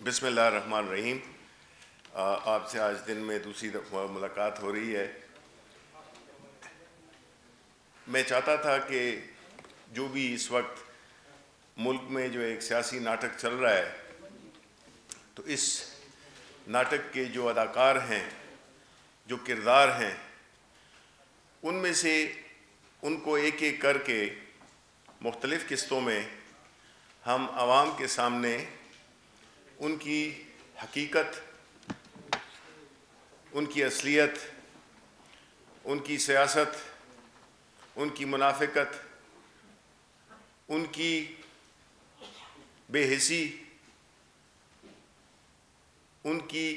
بسم اللہ الرحمن الرحیم۔ آپ سے آج دن میں دوسری دفعہ ملاقات ہو رہی ہے۔ میں چاہتا تھا کہ جو بھی اس وقت ملک میں جو ایک سیاسی ناٹک چل رہا ہے، تو اس ناٹک کے جو اداکار ہیں، جو کردار ہیں، ان میں سے ان کو ایک ایک کر کے مختلف قسطوں میں ہم عوام کے سامنے ان کی حقیقت، ان کی اصلیت، ان کی سیاست، ان کی منافقت، ان کی بے حسی، ان کی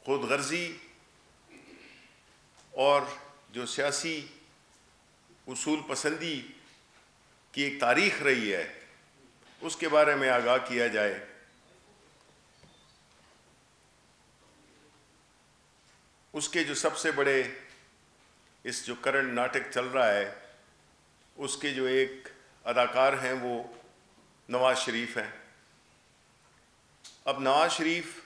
خود غرضی اور جو سیاسی اصول پسندی کی ایک تاریخ رہی ہے، اس کے بارے میں آگاہ کیا جائے۔ اس کے جو سب سے بڑے اس جو کرنٹ ناٹک چل رہا ہے، اس کے جو ایک اداکار ہیں وہ نواز شریف ہیں۔ اب نواز شریف،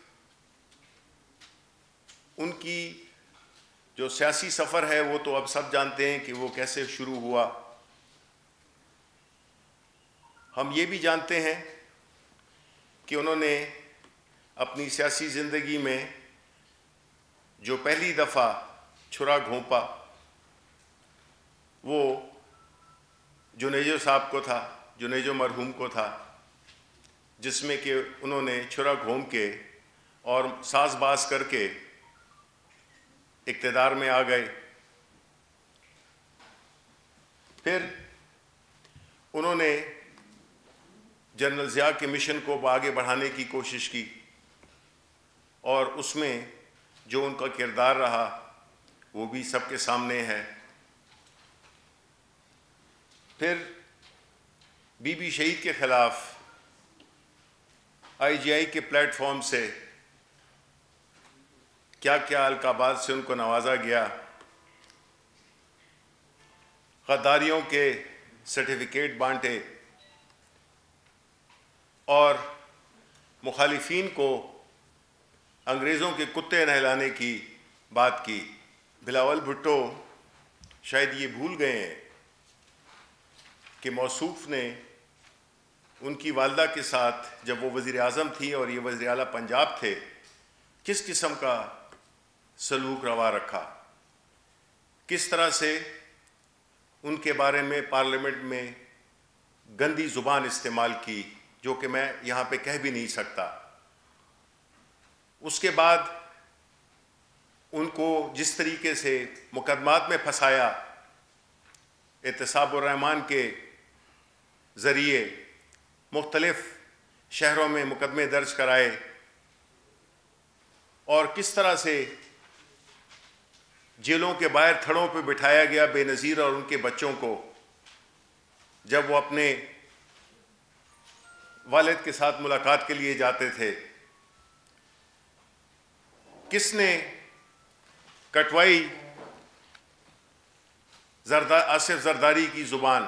ان کی جو سیاسی سفر ہے وہ تو اب سب جانتے ہیں کہ وہ کیسے شروع ہوا۔ ہم یہ بھی جانتے ہیں کہ انہوں نے اپنی سیاسی زندگی میں جو پہلی دفعہ چھرا گھونپا وہ جنیجو صاحب کو تھا، جنیجو مرحوم کو تھا، جس میں کہ انہوں نے چھرا گھونپ کے اور ساز باز کر کے اقتدار میں آ گئے۔ پھر انہوں نے جنرل ضیاء کے مشن کو آگے بڑھانے کی کوشش کی، اور اس میں جو ان کا کردار رہا وہ بھی سب کے سامنے ہے۔ پھر بی بی شہید کے خلاف آئی جی آئی کے پلیٹ فارم سے کیا کیا القابات سے ان کو نوازا گیا، غداریوں کے سرٹیفکیٹ بانٹے اور مخالفین کو انگریزوں کے کتے نہلانے کی بات کی۔ بلاول بھٹو شاید یہ بھول گئے ہیں کہ موصوف نے ان کی والدہ کے ساتھ جب وہ وزیر اعظم تھی اور یہ وزیر اعلیٰ پنجاب تھے، کس قسم کا سلوک روا رکھا، کس طرح سے ان کے بارے میں پارلیمنٹ میں گندی زبان استعمال کی، جو کہ میں یہاں پہ کہہ بھی نہیں سکتا۔ اس کے بعد ان کو جس طریقے سے مقدمات میں پھنسایا، احتساب الرحمان کے ذریعے مختلف شہروں میں مقدمے درج کرائے، اور کس طرح سے جیلوں کے باہر تھڑوں پہ بٹھایا گیا بے نظیر اور ان کے بچوں کو، جب وہ اپنے والد کے ساتھ ملاقات کے لیے جاتے تھے۔ کس نے کٹوائی آصف زرداری کی زبان؟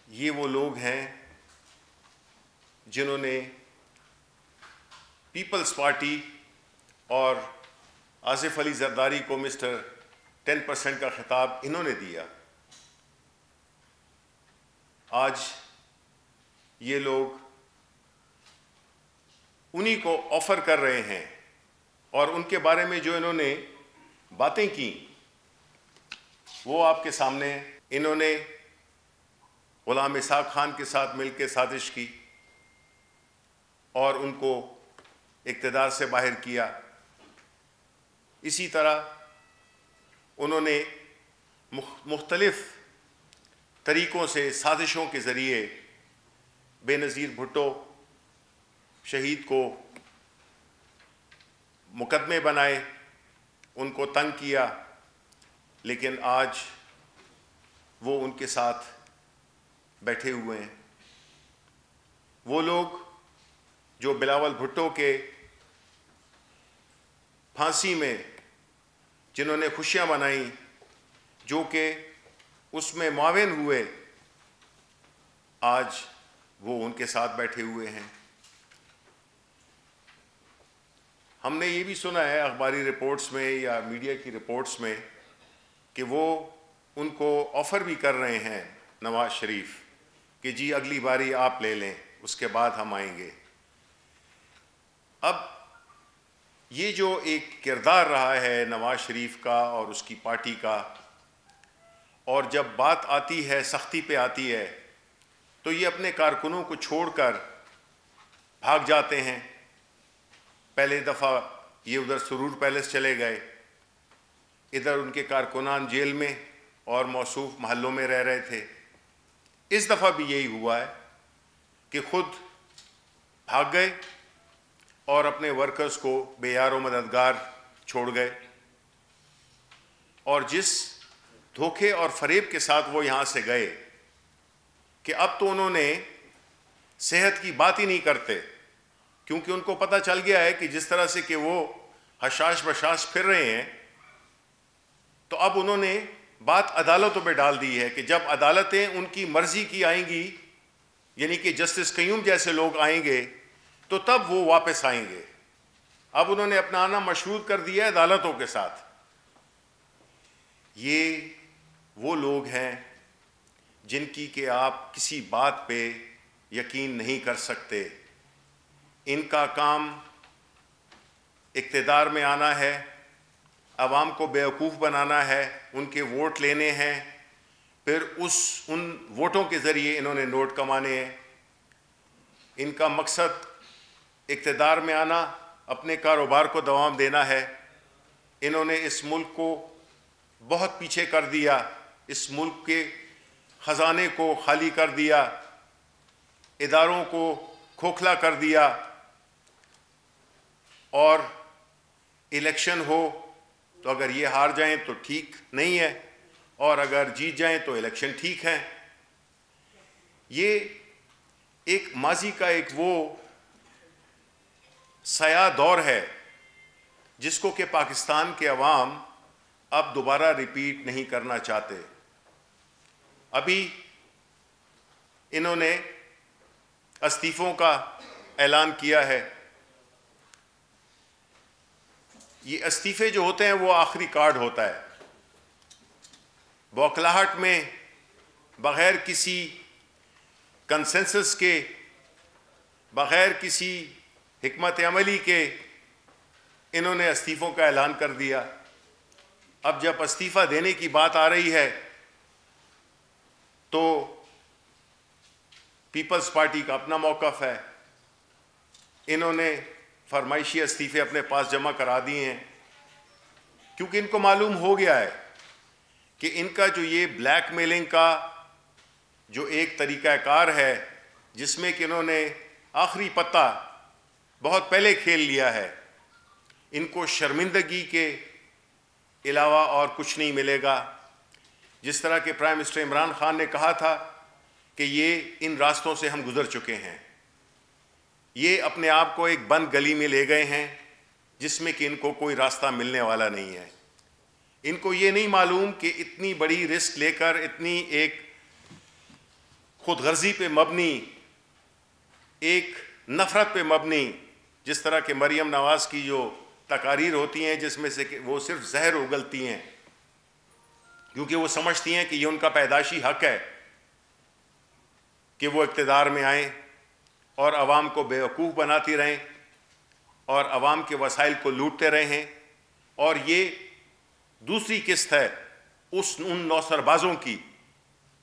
یہ وہ لوگ ہیں جنہوں نے پیپلز پارٹی اور آصف علی زرداری کو مسٹر 10% کا خطاب انہوں نے دیا۔ آج یہ لوگ انہی کو آفر کر رہے ہیں، اور ان کے بارے میں جو انہوں نے باتیں کی وہ آپ کے سامنے۔ انہوں نے غلام اسحاق خان کے ساتھ مل کے سازش کی اور ان کو اقتدار سے باہر کیا۔ اسی طرح انہوں نے مختلف طریقوں سے سازشوں کے ذریعے بے نظیر بھٹو شہید کو مقدمے بنائے، ان کو تنگ کیا، لیکن آج وہ ان کے ساتھ بیٹھے ہوئے ہیں۔ وہ لوگ جو بلاول بھٹو کے پھانسی میں جنہوں نے خوشیاں منائیں، جو کہ اس میں معاون ہوئے، آج وہ ان کے ساتھ بیٹھے ہوئے ہیں۔ ہم نے یہ بھی سنا ہے اخباری رپورٹس میں یا میڈیا کی رپورٹس میں کہ وہ ان کو آفر بھی کر رہے ہیں نواز شریف کہ جی اگلی باری آپ لے لیں، اس کے بعد ہم آئیں گے۔ اب یہ جو ایک کردار رہا ہے نواز شریف کا اور اس کی پارٹی کا، اور جب بات آتی ہے، سختی پہ آتی ہے، تو یہ اپنے کارکنوں کو چھوڑ کر بھاگ جاتے ہیں۔ پہلے دفعہ یہ ادھر سرور پیلس چلے گئے، ادھر ان کے کارکنان جیل میں اور موصوف محلوں میں رہ رہے تھے۔ اس دفعہ بھی یہی ہوا ہے کہ خود بھاگ گئے اور اپنے ورکرز کو بے یار و مددگار چھوڑ گئے، اور جس دھوکے اور فریب کے ساتھ وہ یہاں سے گئے کہ اب تو انہوں نے صحت کی بات ہی نہیں کرتے، کیونکہ ان کو پتہ چل گیا ہے کہ جس طرح سے کہ وہ حشاش بشاش پھر رہے ہیں، تو اب انہوں نے بات عدالتوں پہ ڈال دی ہے کہ جب عدالتیں ان کی مرضی کی آئیں گی، یعنی کہ جسٹس قیوم جیسے لوگ آئیں گے، تو تب وہ واپس آئیں گے۔ اب انہوں نے اپنا آنا مشروط کر دیا ہے عدالتوں کے ساتھ۔ یہ وہ لوگ ہیں جن کی کہ آپ کسی بات پہ یقین نہیں کر سکتے۔ ان کا کام اقتدار میں آنا ہے، عوام کو بیوقوف بنانا ہے، ان کے ووٹ لینے ہیں، پھر ان ووٹوں کے ذریعے انہوں نے نوٹ کمانے ہیں۔ ان کا مقصد اقتدار میں آنا، اپنے کاروبار کو دوام دینا ہے۔ انہوں نے اس ملک کو بہت پیچھے کر دیا، اس ملک کے خزانے کو خالی کر دیا، اداروں کو کھوکھلا کر دیا، اور الیکشن ہو تو اگر یہ ہار جائیں تو ٹھیک نہیں ہے، اور اگر جیت جائیں تو الیکشن ٹھیک ہے۔ یہ ایک ماضی کا ایک وہ سیاہ دور ہے جس کو کہ پاکستان کے عوام اب دوبارہ ریپیٹ نہیں کرنا چاہتے۔ ابھی انہوں نے استعفوں کا اعلان کیا ہے۔ یہ استعفے جو ہوتے ہیں وہ آخری کارڈ ہوتا ہے۔ بوکھلاہٹ میں بغیر کسی کنسنسس کے، بغیر کسی حکمت عملی کے انہوں نے استعفوں کا اعلان کر دیا۔ اب جب استعفیٰ دینے کی بات آ رہی ہے تو پیپلز پارٹی کا اپنا موقف ہے۔ انہوں نے فرمائشی استعفے اپنے پاس جمع کرا دیے ہیں، کیونکہ ان کو معلوم ہو گیا ہے کہ ان کا جو یہ بلیک میلنگ کا جو ایک طریقہ کار ہے، جس میں کہ انہوں نے آخری پتہ بہت پہلے کھیل لیا ہے، ان کو شرمندگی کے علاوہ اور کچھ نہیں ملے گا۔ جس طرح کہ پرائم منسٹر عمران خان نے کہا تھا کہ یہ ان راستوں سے ہم گزر چکے ہیں، یہ اپنے آپ کو ایک بند گلی میں لے گئے ہیں جس میں کہ ان کو کوئی راستہ ملنے والا نہیں ہے۔ ان کو یہ نہیں معلوم کہ اتنی بڑی رسک لے کر، اتنی ایک خود غرضی پہ مبنی، ایک نفرت پہ مبنی، جس طرح کہ مریم نواز کی جو تقاریر ہوتی ہیں جس میں سے کہ وہ صرف زہر اگلتی ہیں، کیونکہ وہ سمجھتی ہیں کہ یہ ان کا پیدائشی حق ہے کہ وہ اقتدار میں آئیں اور عوام کو بیوقوف بناتی رہیں اور عوام کے وسائل کو لوٹتے رہیں۔ اور یہ دوسری قسط ہے ان نوسربازوں کی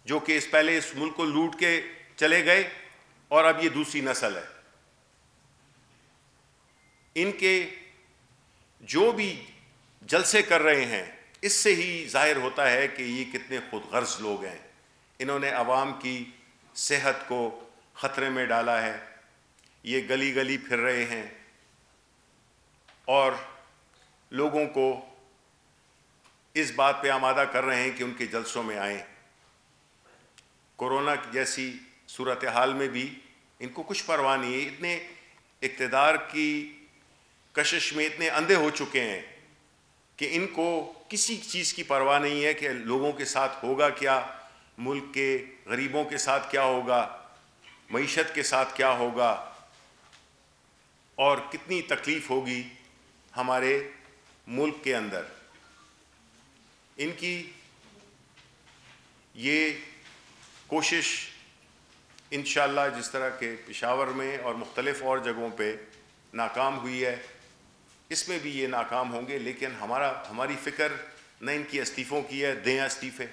جو کہ اس پہلے اس ملک کو لوٹ کے چلے گئے، اور اب یہ دوسری نسل ہے۔ ان کے جو بھی جلسے کر رہے ہیں، اس سے ہی ظاہر ہوتا ہے کہ یہ کتنے خود غرض لوگ ہیں۔ انہوں نے عوام کی صحت کو خطرے میں ڈالا ہے، یہ گلی گلی پھر رہے ہیں اور لوگوں کو اس بات پہ آمادہ کر رہے ہیں کہ ان کے جلسوں میں آئیں۔ کورونا جیسی صورتحال میں بھی ان کو کچھ پرواہ نہیں ہے۔ اتنے اقتدار کی کشش میں اتنے اندھے ہو چکے ہیں کہ ان کو کسی چیز کی پرواہ نہیں ہے کہ لوگوں کے ساتھ ہوگا کیا، ملک کے غریبوں کے ساتھ کیا ہوگا۔ معیشت کے ساتھ کیا ہوگا اور کتنی تکلیف ہوگی ہمارے ملک کے اندر. ان کی یہ کوشش انشاءاللہ جس طرح کہ پشاور میں اور مختلف اور جگہوں پہ ناکام ہوئی ہے، اس میں بھی یہ ناکام ہوں گے. لیکن ہماری فکر نہ ان کی استعفوں کی ہے. دیں استعفے.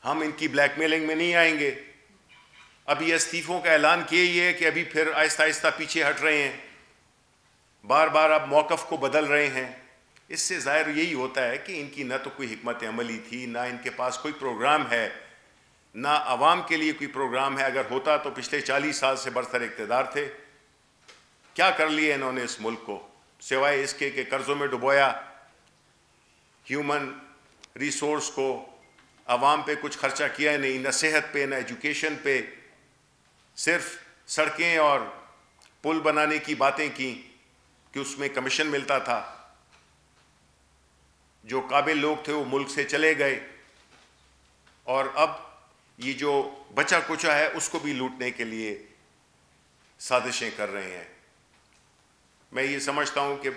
ہم ان کی بلیک میلنگ میں نہیں آئیں گے. ابھی استعفوں کا اعلان کیا ہی ہے کہ ابھی پھر آہستہ آہستہ پیچھے ہٹ رہے ہیں، بار بار اب موقف کو بدل رہے ہیں. اس سے ظاہر یہی ہوتا ہے کہ ان کی نہ تو کوئی حکمت عملی تھی، نہ ان کے پاس کوئی پروگرام ہے، نہ عوام کے لیے کوئی پروگرام ہے. اگر ہوتا تو پچھلے 40 سال سے برسر اقتدار تھے. کیا کر لیا انہوں نے اس ملک کو، سوائے اس کے کہ قرضوں میں ڈبویا، ہیومن ریسورس کو، عوام پہ کچھ خرچہ کیا نہیں، نہ صحت پہ، نہ ایجوکیشن پہ. صرف سڑکیں اور پل بنانے کی باتیں کی کہ اس میں کمیشن ملتا تھا. جو قابل لوگ تھے وہ ملک سے چلے گئے، اور اب یہ جو بچا کچا ہے اس کو بھی لوٹنے کے لیے سازشیں کر رہے ہیں. میں یہ سمجھتا ہوں کہ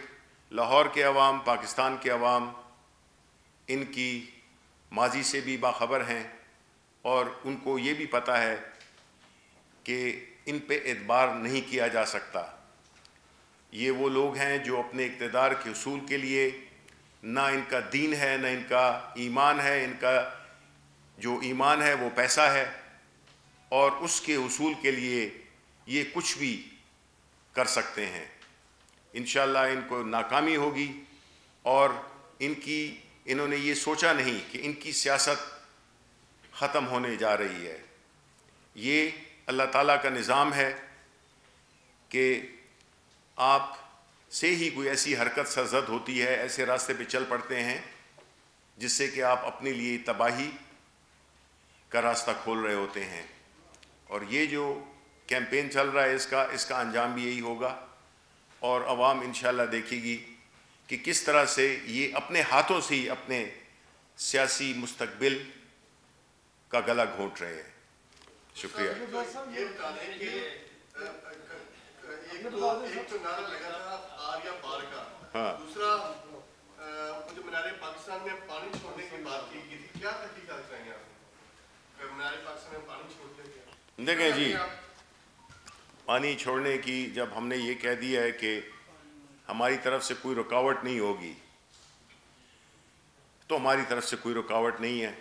لاہور کے عوام، پاکستان کے عوام ان کی ماضی سے بھی باخبر ہیں، اور ان کو یہ بھی پتہ ہے کہ ان پہ اعتبار نہیں کیا جا سکتا. یہ وہ لوگ ہیں جو اپنے اقتدار کے حصول کے لیے نہ ان کا دین ہے، نہ ان کا ایمان ہے. ان کا جو ایمان ہے وہ پیسہ ہے، اور اس کے حصول کے لیے یہ کچھ بھی کر سکتے ہیں. انشاءاللہ ان کو ناکامی ہوگی، اور انہوں نے یہ سوچا نہیں کہ ان کی سیاست ختم ہونے جا رہی ہے. یہ اللہ تعالیٰ کا نظام ہے کہ آپ سے ہی کوئی ایسی حرکت سرزد ہوتی ہے، ایسے راستے پہ چل پڑتے ہیں جس سے کہ آپ اپنے لیے تباہی کا راستہ کھول رہے ہوتے ہیں. اور یہ جو کیمپین چل رہا ہے اس کا انجام بھی یہی ہوگا، اور عوام انشاءاللہ دیکھے گی کہ کس طرح سے یہ اپنے ہاتھوں سے ہی اپنے سیاسی مستقبل کا گلا گھونٹ رہے ہیں. شکریہ. ایک تو نعرہ لگا تھا آریہ پار کا، دوسرا جو مینار پاکستان میں پانی چھوڑنے کی بات کی گئی تھی، کیا تحقیقات کریں گے آپ مینار پاکستان میں پانی چھوڑنے کی؟ دیکھیں جی، پانی چھوڑنے کی جب ہم نے یہ کہہ دیا ہے کہ ہماری طرف سے کوئی رکاوٹ نہیں ہوگی، تو ہماری طرف سے کوئی رکاوٹ نہیں ہے.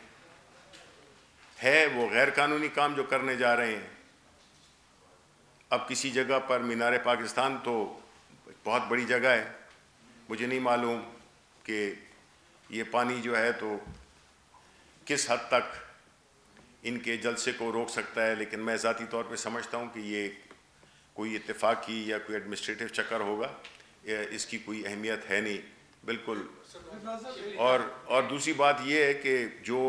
وہ غیر قانونی کام جو کرنے جا رہے ہیں. اب کسی جگہ پر مینار پاکستان تو بہت بڑی جگہ ہے، مجھے نہیں معلوم کہ یہ پانی جو ہے تو کس حد تک ان کے جلسے کو روک سکتا ہے. لیکن میں ذاتی طور پہ سمجھتا ہوں کہ یہ کوئی اتفاقی یا کوئی ایڈمنسٹریٹو چکر ہوگا، اس کی کوئی اہمیت ہے نہیں بالکل. اور دوسری بات یہ ہے کہ جو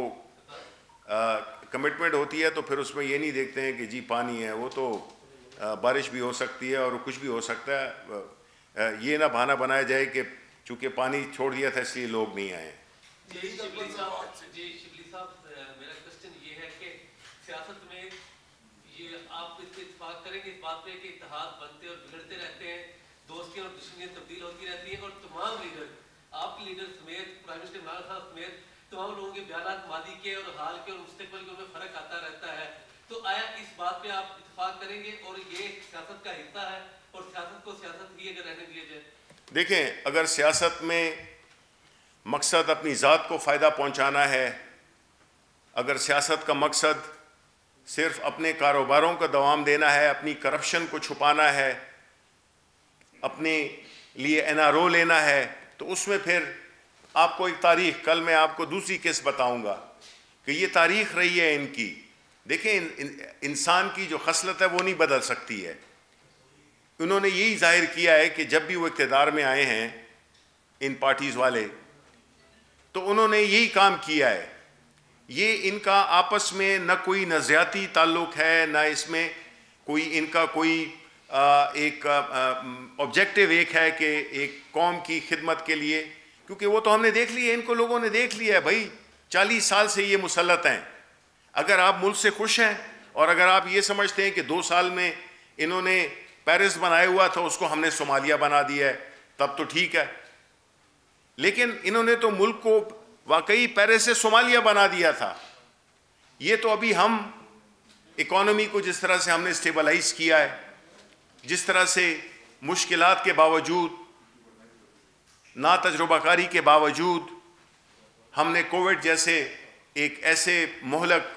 کمٹمنٹ ہوتی ہے تو پھر اس میں یہ نہیں دیکھتے ہیں کہ جی پانی ہے، وہ تو بارش بھی ہو سکتی ہے اور کچھ بھی ہو سکتا ہے. یہ نہ بہانہ بنایا جائے کہ چونکہ پانی چھوڑ دیا تھا اس لیے لوگ نہیں آئے. جی شبلی صاحب، میرا کوشچن یہ ہے کہ سیاست میں یہ آپ اس پہ اتفاق کریں گے اس بات پہ کہ اتحاد بنتے اور بگڑتے رہتے ہیں، دوستیاں اور دشمنیاں تبدیل ہوتی رہتی ہیں، اور تمام لیڈر، آپ کے لیڈر سمیت، پرائم منسٹر عمران خان سمیت تمام لوگوں کے بیانات ماضی کے اور حال کے اور مستقبل کے میں فرق آتا رہتا ہے. تو آیا اس بات پہ آپ اتفاق کریں گے اور یہ سیاست کا حصہ ہے اور سیاست کو سیاست ہی اگر رہنے دیا جائے؟ دیکھیں، اگر سیاست میں مقصد اپنی ذات کو فائدہ پہنچانا ہے، اگر سیاست کا مقصد صرف اپنے کاروباروں کا دوام دینا ہے، اپنی کرپشن کو چھپانا ہے، اپنے لیے NRO لینا ہے، تو اس میں پھر آپ کو ایک تاریخ، کل میں آپ کو دوسری کیس بتاؤں گا کہ یہ تاریخ رہی ہے ان کی. دیکھیں، انسان کی جو خصلت ہے وہ نہیں بدل سکتی ہے. انہوں نے یہی ظاہر کیا ہے کہ جب بھی وہ اقتدار میں آئے ہیں ان پارٹیز والے، تو انہوں نے یہی کام کیا ہے. یہ ان کا آپس میں نہ کوئی نظریاتی تعلق ہے، نہ اس میں کوئی ان کا کوئی ایک آبجیکٹیو ایک ہے کہ ایک قوم کی خدمت کے لیے، کیونکہ وہ تو ہم نے دیکھ لی ہے، ان کو لوگوں نے دیکھ لیا ہے. بھائی 40 سال سے یہ مسلط ہیں. اگر آپ ملک سے خوش ہیں، اور اگر آپ یہ سمجھتے ہیں کہ 2 سال میں انہوں نے پیرس بنایا ہوا تھا اس کو ہم نے صومالیہ بنا دیا ہے تب تو ٹھیک ہے، لیکن انہوں نے تو ملک کو واقعی پیرس سے صومالیہ بنا دیا تھا. یہ تو ابھی ہم اکانومی کو جس طرح سے ہم نے اسٹیبلائز کیا ہے، جس طرح سے مشکلات کے باوجود، نا تجربہ کاری کے باوجود ہم نے کووڈ جیسے ایک ایسے مہلک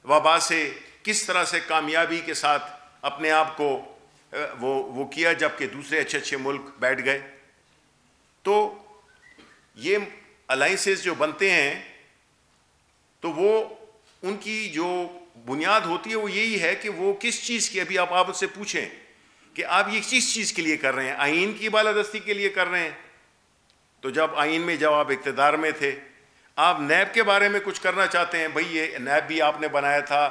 وبا سے کس طرح سے کامیابی کے ساتھ اپنے آپ کو وہ کیا، جبکہ دوسرے اچھے ملک بیٹھ گئے. تو یہ الائنسز جو بنتے ہیں تو وہ ان کی جو بنیاد ہوتی ہے وہ یہی ہے کہ وہ کس چیز کی، ابھی آپ سے پوچھیں کہ آپ یہ کس چیز کے لیے کر رہے ہیں، آئین کی بالادستی کے لیے کر رہے ہیں؟ تو جب آئین میں جب آپ اقتدار میں تھے، آپ نیب کے بارے میں کچھ کرنا چاہتے ہیں، بھئی یہ نیب بھی آپ نے بنایا تھا،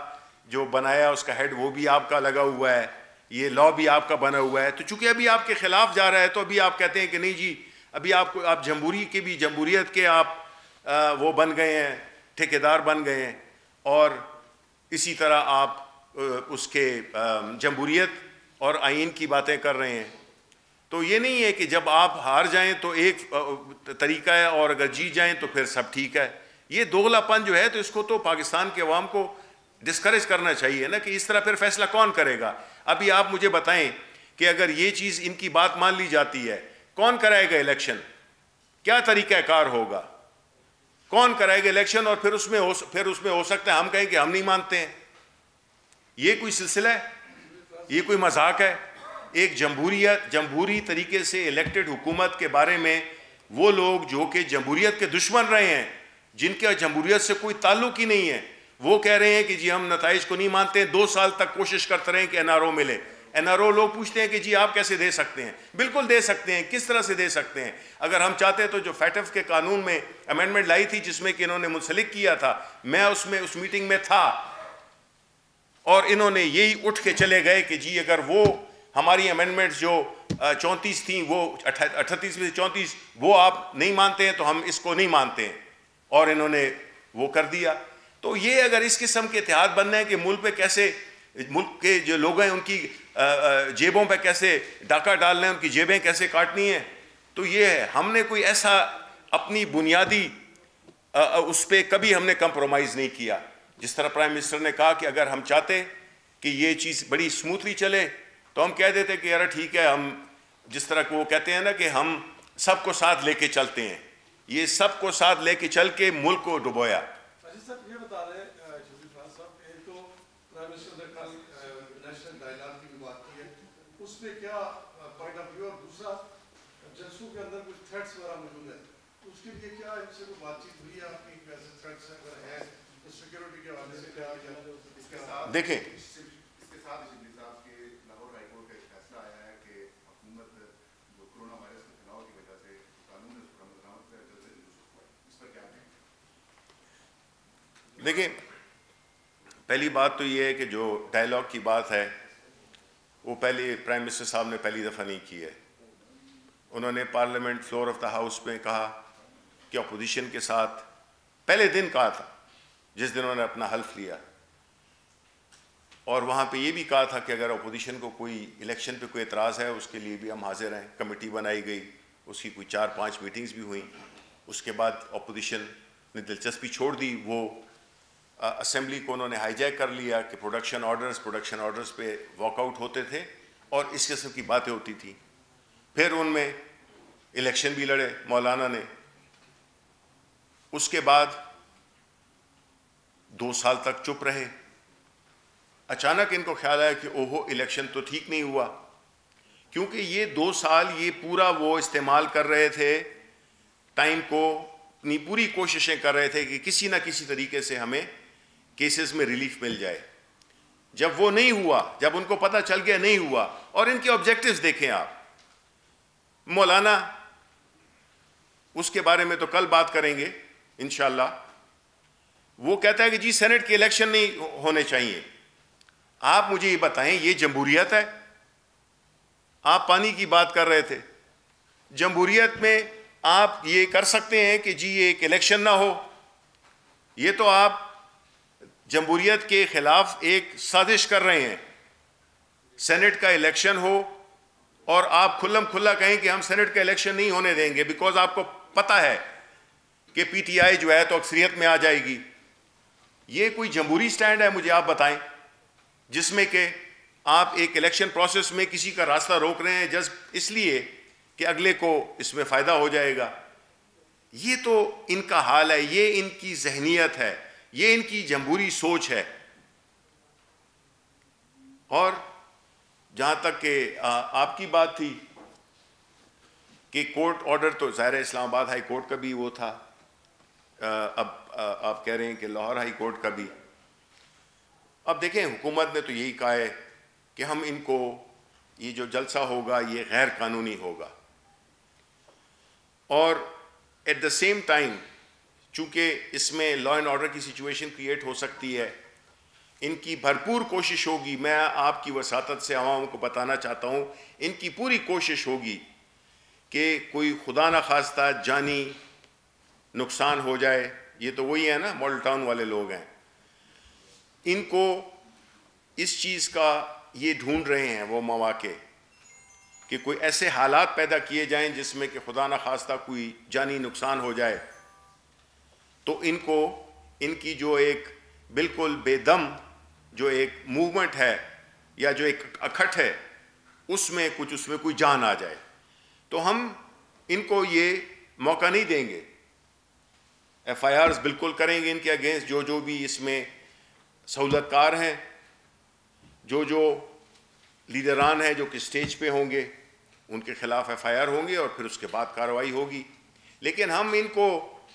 جو بنایا اس کا ہیڈ وہ بھی آپ کا لگا ہوا ہے، یہ لا بھی آپ کا بنا ہوا ہے. تو چونکہ ابھی آپ کے خلاف جا رہا ہے تو ابھی آپ کہتے ہیں کہ نہیں جی ابھی آپ جمہوریت کے آپ وہ بن گئے ہیں، ٹھیکیدار بن گئے ہیں، اور اسی طرح آپ اس کے جمہوریت اور آئین کی باتیں کر رہے ہیں. تو یہ نہیں ہے کہ جب آپ ہار جائیں تو ایک طریقہ ہے اور اگر جیت جائیں تو پھر سب ٹھیک ہے. یہ دوغلا پن جو ہے تو اس کو تو پاکستان کے عوام کو ڈسکریج کرنا چاہیے نا، کہ اس طرح پھر فیصلہ کون کرے گا. ابھی آپ مجھے بتائیں کہ اگر یہ چیز ان کی بات مان لی جاتی ہے، کون کرائے گا الیکشن؟ کیا طریقہ کار ہوگا؟ کون کرائے گا الیکشن؟ اور پھر اس میں ہو سکتا ہے ہم کہیں کہ ہم نہیں مانتے ہیں. یہ کوئی سلسلہ ہے؟ یہ کوئی مذاق ہے؟ ایک جمہوری طریقے سے الیکٹڈ حکومت کے بارے میں وہ لوگ جو کہ جمہوریت کے دشمن رہے ہیں، جن کا جمہوریت سے کوئی تعلق ہی نہیں ہے، وہ کہہ رہے ہیں کہ جی ہم نتائج کو نہیں مانتے ہیں. 2 سال تک کوشش کرتے رہے کہ NRO ملے. NRO لوگ پوچھتے ہیں کہ جی آپ کیسے دے سکتے ہیں؟ بالکل دے سکتے ہیں. کس طرح سے دے سکتے ہیں؟ اگر ہم چاہتے تو جو فیٹف کے قانون میں امینڈمنٹ لائی تھی جس میں کہ انہوں نے منسلک کیا تھا، میں اس میٹنگ میں تھا، اور انہوں نے یہی اٹھ کے چلے گئے کہ جی اگر وہ ہماری امینڈمنٹ جو 34 تھیں، وہ 38 میں سے 34 وہ آپ نہیں مانتے ہیں تو ہم اس کو نہیں مانتے ہیں، اور انہوں نے وہ کر دیا. تو یہ اگر اس قسم کے اتحاد بننا ہے کہ ملک کے جو لوگ ہیں ان کی جیبوں پہ کیسے ڈاکہ ڈالنا ہے، ان کی جیبیں کیسے کاٹنی ہیں، تو یہ ہے. ہم نے کوئی ایسا اپنی بنیادی اس پہ کبھی ہم نے کمپرومائز نہیں کیا. جس طرح پرائم منسٹر نے کہا کہ اگر ہم چاہتے کہ یہ چیز بڑی سموتھلی چلے تو ہم کہہ دیتے کہ یار ٹھیک ہے، ہم جس طرح وہ کہتے ہیں نا کہ ہم سب کو ساتھ لے کے چلتے ہیں، یہ سب کو ساتھ لے کے چل کے ملک کو ڈبویا. صاحب یہ بتا رہے ہیں صاحب، ایک تو پرائم منسٹر نے کل نیشنل ڈائیلاگ کی بھی بات کی ہے، اس میں کیا پوائنٹ آف ویو، اور دوسرا جلسوں کے اندر کچھ تھریٹس وغیرہ موجود ہیں، اس کے لیے کیا ان سے کوئی بات چیت ہوئی ہے آپ کی؟ کیسے تھریٹس اگر ہیں سیکورٹی کے حوالے سے کیا؟ اس کے ساتھ دیکھیں شبلی صاحب کے لاہور ہائی کورٹ کا ایک فیصلہ آیا ہے کہ حکومت جو کرونا وائرس کے پھیلاؤ کی وجہ سے قانون اس پر عمل درآمد کر جلد سے جلد ہوا ہے، اس پر کیا کہیں؟ دیکھیں، پہلی بات تو یہ ہے کہ جو ڈائیلاگ کی بات ہے وہ پہلے پرائم منسٹر صاحب نے پہلی دفعہ نہیں کی ہے. انہوں نے parliament floor of the house میں کہا کہ اپوزیشن کے ساتھ پہلے دن کہا تھا جس دن انہوں نے اپنا حلف لیا، اور وہاں پہ یہ بھی کہا تھا کہ اگر اپوزیشن کو کوئی الیکشن پہ کوئی اعتراض ہے اس کے لیے بھی ہم حاضر ہیں. کمیٹی بنائی گئی، اس کی کوئی 4-5 میٹنگز بھی ہوئیں. اس کے بعد اپوزیشن نے دلچسپی چھوڑ دی، وہ اسمبلی کو انہوں نے ہائی جیک کر لیا کہ پروڈکشن آرڈرز پہ واک آؤٹ ہوتے تھے اور اس قسم کی باتیں ہوتی تھیں. پھر ان میں الیکشن بھی لڑے مولانا نے. اس کے بعد 2 سال تک چپ رہے. اچانک ان کو خیال آیا کہ اوہو الیکشن تو ٹھیک نہیں ہوا، کیونکہ یہ 2 سال یہ پورا وہ استعمال کر رہے تھے ٹائم کو، اپنی پوری کوششیں کر رہے تھے کہ کسی نہ کسی طریقے سے ہمیں کیسز میں ریلیف مل جائے. جب وہ نہیں ہوا، جب ان کو پتہ چل گیا نہیں ہوا، اور ان کے آبجیکٹیوز دیکھیں آپ. مولانا اس کے بارے میں تو کل بات کریں گے انشاءاللہ. وہ کہتا ہے کہ جی سینٹ کے الیکشن نہیں ہونے چاہیے. آپ مجھے یہ بتائیں، یہ جمہوریت ہے؟ آپ پانی کی بات کر رہے تھے. جمہوریت میں آپ یہ کر سکتے ہیں کہ جی ایک الیکشن نہ ہو؟ یہ تو آپ جمہوریت کے خلاف ایک سازش کر رہے ہیں. سینٹ کا الیکشن ہو اور آپ کھلم کھلا کہیں کہ ہم سینٹ کا الیکشن نہیں ہونے دیں گے بیکاز آپ کو پتہ ہے کہ پی ٹی آئی جو ہے تو اکثریت میں آ جائے گی. یہ کوئی جمہوری سٹینڈ ہے؟ مجھے آپ بتائیں جس میں کہ آپ ایک الیکشن پروسیس میں کسی کا راستہ روک رہے ہیں جسٹ اس لیے کہ اگلے کو اس میں فائدہ ہو جائے گا. یہ تو ان کا حال ہے, یہ ان کی ذہنیت ہے, یہ ان کی جمہوری سوچ ہے. اور جہاں تک کہ آپ کی بات تھی کہ کورٹ آرڈر, تو ظاہر اسلام آباد ہائی کورٹ کا بھی وہ تھا, اب آپ کہہ رہے ہیں کہ لاہور ہائی کورٹ کا بھی. اب دیکھیں حکومت نے تو یہی کہا ہے کہ ہم ان کو یہ جو جلسہ ہوگا یہ غیر قانونی ہوگا, اور ایٹ دا سیم ٹائم چونکہ اس میں لا اینڈ آرڈر کی سچویشن کریٹ ہو سکتی ہے, ان کی بھرپور کوشش ہوگی. میں آپ کی وساطت سے عوام کو بتانا چاہتا ہوں ان کی پوری کوشش ہوگی کہ کوئی خدا نہ خواستہ جانی نقصان ہو جائے. یہ تو وہی ہے نا, ماڈل ٹاؤن والے لوگ ہیں, ان کو اس چیز کا یہ ڈھونڈ رہے ہیں وہ مواقع کہ کوئی ایسے حالات پیدا کیے جائیں جس میں کہ خدا نہ خواستہ کوئی جانی نقصان ہو جائے, تو ان کو ان کی جو ایک بالکل بے دم جو ایک موومنٹ ہے یا جو ایک اکھٹ ہے اس میں کوئی جان آ جائے. تو ہم ان کو یہ موقع نہیں دیں گے. ایف آئی آرز بالکل کریں گے ان کے اگینسٹ, جو بھی اس میں سہولت کار ہیں, جو لیڈران ہیں جو کہ سٹیج پہ ہوں گے ان کے خلاف ایف آئی آر ہوں گے اور پھر اس کے بعد کارروائی ہوگی. لیکن ہم ان کو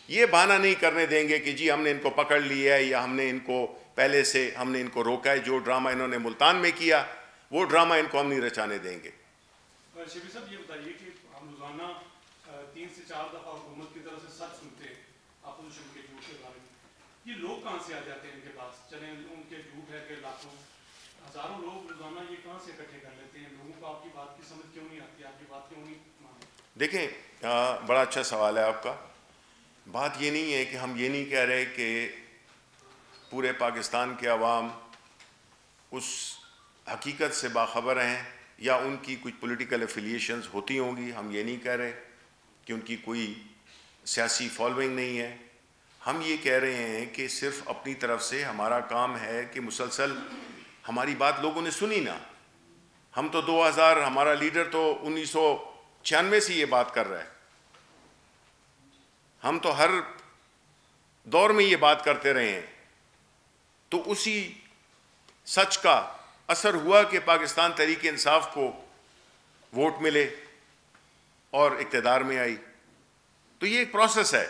یہ بہانہ نہیں کرنے دیں گے کہ جی ہم نے ان کو پکڑ لیا ہے یا ہم نے ان کو پہلے سے ہم نے ان کو روکا ہے. جو ڈرامہ انہوں نے ملتان میں کیا وہ ڈرامہ ان کو ہم نہیں رچانے دیں گے. شبیر صاحب یہ بتائیے کہ ہم روزانہ 3 سے 4 دفعہ حکومت کی طرف سے سچ سنتے ہیں اپوزیشن کے جھوٹ کے بارے میں. یہ لوگ کہاں سے آ جاتے ہیں ان کے پاس؟ چلیں ان کے جھوٹ ہے کہ لاکھوں ہزاروں لوگ روزانہ یہ کہاں سے اکٹھے کر لیتے ہیں؟ لوگوں کو آپ کی بات کی سمجھ کیوں نہیں آتی, آپ کی بات کیوں نہیں مانتے؟ دیکھیں بڑا اچھا سوال ہے آپ کا. بات یہ نہیں ہے کہ ہم یہ نہیں کہہ رہے کہ پورے پاکستان کے عوام اس حقیقت سے باخبر ہیں یا ان کی کچھ پولیٹیکل ایفیلیشنز ہوتی ہوں گی. ہم یہ نہیں کہہ رہے کہ ان کی کوئی سیاسی فالوئنگ نہیں ہے. ہم یہ کہہ رہے ہیں کہ صرف اپنی طرف سے ہمارا کام ہے کہ مسلسل ہماری بات لوگوں نے سنی نا. ہم تو 2000 ہمارا لیڈر تو 1996 سے یہ بات کر رہا ہے. ہم تو ہر دور میں یہ بات کرتے رہے ہیں. تو اسی سچ کا اثر ہوا کہ پاکستان تحریک انصاف کو ووٹ ملے اور اقتدار میں آئی. تو یہ ایک پروسیس ہے.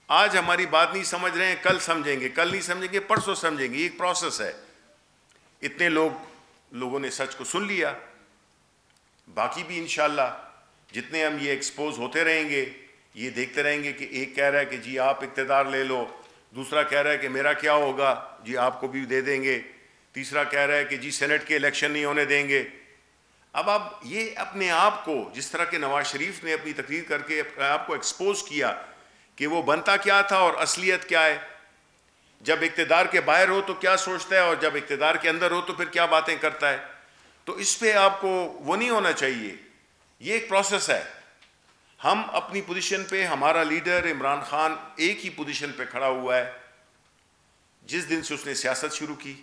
آج ہماری بات نہیں سمجھ رہے ہیں, کل سمجھیں گے, کل نہیں سمجھیں گے, پرسوں سمجھیں گے. یہ ایک پروسیس ہے. اتنے لوگوں نے سچ کو سن لیا, باقی بھی انشاءاللہ جتنے ہم یہ ایکسپوز ہوتے رہیں گے یہ دیکھتے رہیں گے کہ ایک کہہ رہا ہے کہ جی آپ اقتدار لے لو, دوسرا کہہ رہا ہے کہ میرا کیا ہوگا, جی آپ کو بھی دے دیں گے, تیسرا کہہ رہا ہے کہ جی سینٹ کے الیکشن نہیں ہونے دیں گے. اب آپ یہ اپنے آپ کو جس طرح کہ نواز شریف نے اپنی تقریر کر کے آپ کو ایکسپوز کیا کہ وہ بنتا کیا تھا اور اصلیت کیا ہے, جب اقتدار کے باہر ہو تو کیا سوچتا ہے اور جب اقتدار کے اندر ہو تو پھر کیا باتیں کرتا ہے. تو اس پہ آپ کو وہ نہیں ہونا چاہیے. یہ ایک پروسیس ہے. ہم اپنی پوزیشن پہ, ہمارا لیڈر عمران خان ایک ہی پوزیشن پہ کھڑا ہوا ہے جس دن سے اس نے سیاست شروع کی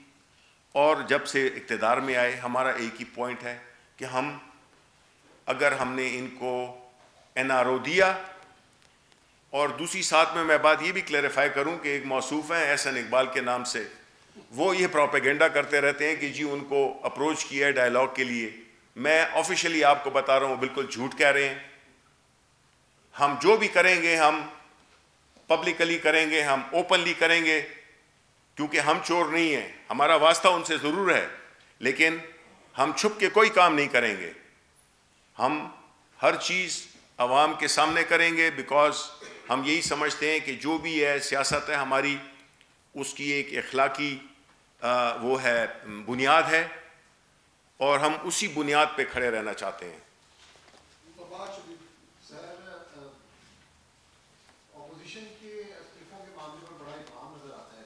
اور جب سے اقتدار میں آئے. ہمارا ایک ہی پوائنٹ ہے کہ اگر ہم نے ان کو این آر او دیا, اور دوسری ساتھ میں بات یہ بھی کلیریفائی کروں کہ ایک موصوف ہیں احسن اقبال کے نام سے, وہ یہ پروپیگنڈا کرتے رہتے ہیں کہ جی ان کو اپروچ کیا ہے ڈائیلاگ کے لیے. میں آفیشلی آپ کو بتا رہا ہوں بالکل جھوٹ کہہ رہے ہیں. ہم جو بھی کریں گے ہم پبلکلی کریں گے, ہم اوپنلی کریں گے, کیونکہ ہم چور نہیں ہیں. ہمارا واسطہ ان سے ضرور ہے لیکن ہم چھپ کے کوئی کام نہیں کریں گے. ہم ہر چیز عوام کے سامنے کریں گے, بیکاز ہم یہی سمجھتے ہیں کہ جو بھی ہے سیاست ہے ہماری, اس کی ایک اخلاقی وہ ہے بنیاد ہے اور ہم اسی بنیاد پہ کھڑے رہنا چاہتے ہیں. اپوزیشن کے استعفوں کے معاملے پر بڑا ابہام نظر آتا ہے.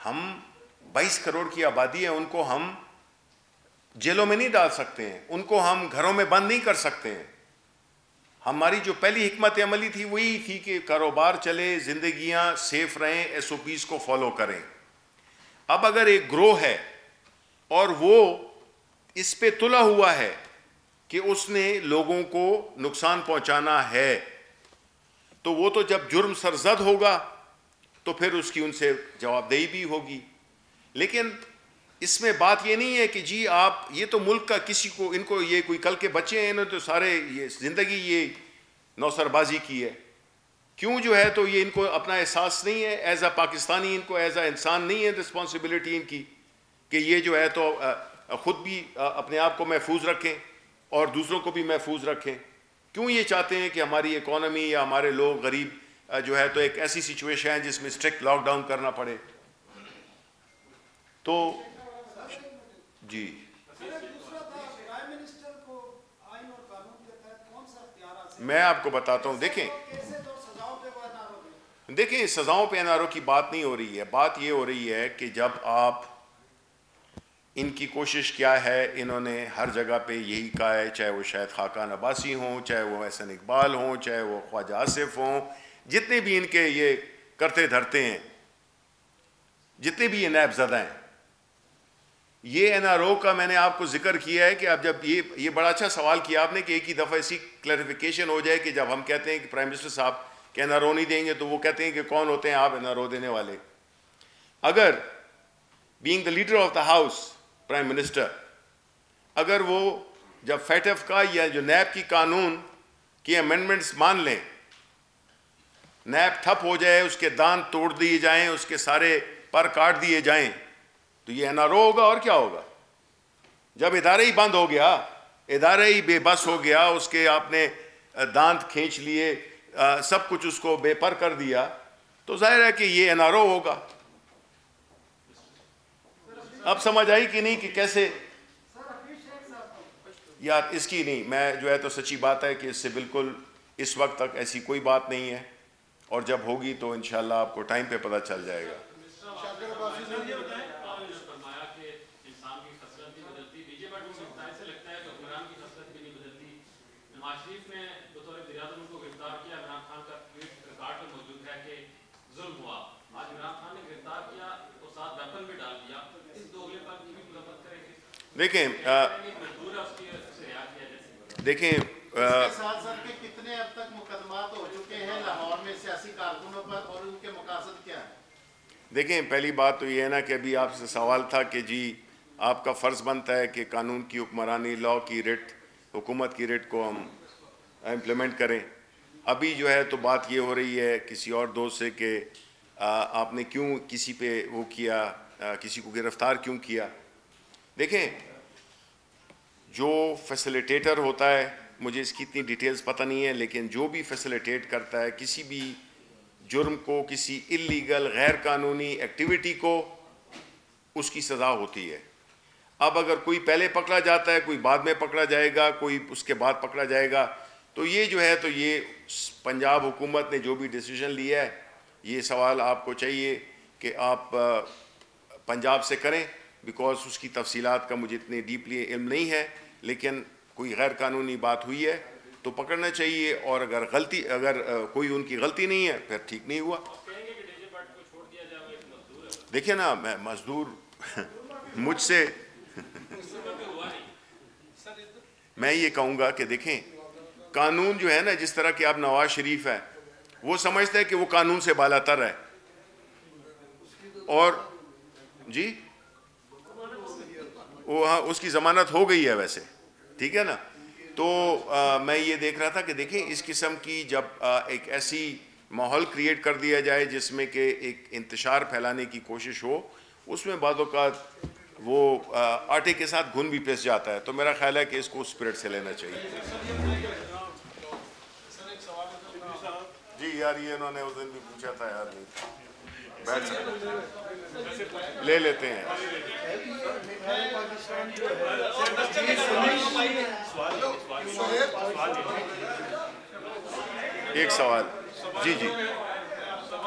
ہم 22 کروڑ کی آبادی ہے, ان کو ہم جیلوں میں نہیں ڈال سکتے ہیں, ان کو ہم گھروں میں بند نہیں کر سکتے ہیں. ہماری جو پہلی حکمت عملی تھی وہی تھی کہ کاروبار چلے, زندگیاں سیف رہیں, ایس او پیز کو فالو کریں. اب اگر ایک گروہ ہے اور وہ اس پہ تلا ہوا ہے کہ اس نے لوگوں کو نقصان پہنچانا ہے, تو وہ تو جب جرم سرزد ہوگا تو پھر اس کی ان سے جواب دہی بھی ہوگی. لیکن اس میں بات یہ نہیں ہے کہ جی آپ, یہ تو ملک کا کسی کو, ان کو یہ کوئی کل کے بچے ہیں, انہوں نے تو سارے یہ زندگی یہ نوسر بازی کی ہے. کیوں جو ہے تو یہ ان کو اپنا احساس نہیں ہے ایز اے پاکستانی, ان کو ایز اے انسان نہیں ہے رسپانسبلٹی ان کی کہ یہ جو ہے تو خود بھی اپنے آپ کو محفوظ رکھیں اور دوسروں کو بھی محفوظ رکھیں. کیوں یہ چاہتے ہیں کہ ہماری اکانومی یا ہمارے لوگ غریب جو ہے تو ایک ایسی سچویشن ہے جس میں اسٹرکٹ لاک ڈاؤن کرنا پڑے. تو جی میں آپ کو بتاتا ہوں. دیکھیں سزاؤں پہ این آر او کی بات نہیں ہو رہی ہے, بات یہ ہو رہی ہے کہ جب آپ, ان کی کوشش کیا ہے, انہوں نے ہر جگہ پہ یہی کہا ہے, چاہے وہ شاید خاقان عباسی ہوں, چاہے وہ احسن اقبال ہوں, چاہے وہ خواجہ آصف ہوں, جتنے بھی ان کے یہ کرتے دھرتے ہیں, جتنے بھی یہ نیب زدہ ہیں, یہ این آر او کا میں نے آپ کو ذکر کیا ہے کہ اب جب یہ بڑا اچھا سوال کیا آپ نے کہ ایک ہی دفعہ اسی کلیریفیکیشن ہو جائے کہ جب ہم کہتے ہیں کہ پرائم منسٹر صاحب کہ این آر او نہیں دیں گے تو وہ کہتے ہیں کہ کون ہوتے ہیں آپ این آر او دینے والے. اگر being the leader of the house prime minister, اگر وہ جب فیٹف کا یا جو نیب کی قانون کی امینڈمنٹس مان لیں, نیب ٹھپ ہو جائے, اس کے دان توڑ دیے جائیں, اس کے سارے پر کاٹ دیے جائیں, تو یہ این آر او ہوگا اور کیا ہوگا. جب ادارہ ہی بند ہو گیا, ادارہ ہی بے بس ہو گیا, اس کے آپ نے دانت کھینچ لیے, سب کچھ اس کو بے پر کر دیا, تو ظاہر ہے کہ یہ این آر او ہوگا. اب سمجھ آئی کہ نہیں کہ کیسے یار اس کی نہیں, میں جو ہے تو سچی بات ہے کہ اس سے بالکل اس وقت تک ایسی کوئی بات نہیں ہے, اور جب ہوگی تو انشاءاللہ آپ کو ٹائم پہ پتہ چل جائے گا. دیکھیں کتنے اب تک مقدمات ہو چکے ہیں لاہور میں سیاسی کارکنوں پر اور ان کے مقاصد کیا ہیں؟ دیکھیں پہلی بات تو یہ ہے نا کہ ابھی آپ سے سوال تھا کہ جی آپ کا فرض بنتا ہے کہ قانون کی حکمرانی, لا کی ریٹ, حکومت کی ریٹ کو ہم امپلیمنٹ کریں. ابھی جو ہے تو بات یہ ہو رہی ہے کسی اور دوست سے کہ آپ نے کیوں کسی پہ وہ کیا, کسی کو گرفتار کیوں کیا. دیکھیں جو فیسیلیٹیٹر ہوتا ہے, مجھے اس کی اتنی ڈیٹیلز پتہ نہیں ہے, لیکن جو بھی فیسیلیٹیٹ کرتا ہے کسی بھی جرم کو, کسی اللیگل غیر قانونی ایکٹیویٹی کو, اس کی سزا ہوتی ہے. اب اگر کوئی پہلے پکڑا جاتا ہے, کوئی بعد میں پکڑا جائے گا, کوئی اس کے بعد پکڑا جائے گا, تو یہ جو ہے تو یہ پنجاب حکومت نے جو بھی ڈیسیژن لیا ہے, یہ سوال آپ کو چاہیے کہ آپ پنجاب سے کریں, بیکاز اس کی تفصیلات کا مجھے اتنے ڈیپلی علم نہیں ہے. لیکن کوئی غیر قانونی بات ہوئی ہے تو پکڑنا چاہیے, اور اگر کوئی ان کی غلطی نہیں ہے پھر ٹھیک نہیں ہوا. دیکھیں نا, میں مزدور مجھ سے میں یہ کہوں گا کہ دیکھیں قانون جو ہے نا, جس طرح کہ اب نواز شریف ہے, وہ سمجھتا ہے کہ وہ قانون سے بالا تر ہے, اور جی وہ اس کی ضمانت ہو گئی ہے ویسے, ٹھیک ہے نا. تو میں یہ دیکھ رہا تھا کہ دیکھیں اس قسم کی جب ایک ایسی ماحول کریٹ کر دیا جائے جس میں کہ ایک انتشار پھیلانے کی کوشش ہو, اس میں بعض اوقات وہ آٹے کے ساتھ گھن بھی پس جاتا ہے. تو میرا خیال ہے کہ اس کو اسپرٹ سے لینا چاہیے. جی یار یہ انہوں نے اس دن بھی پوچھا تھا یار, نہیں بیٹھ سکتے, لے لیتے ہیں. ایک سوال, جی جی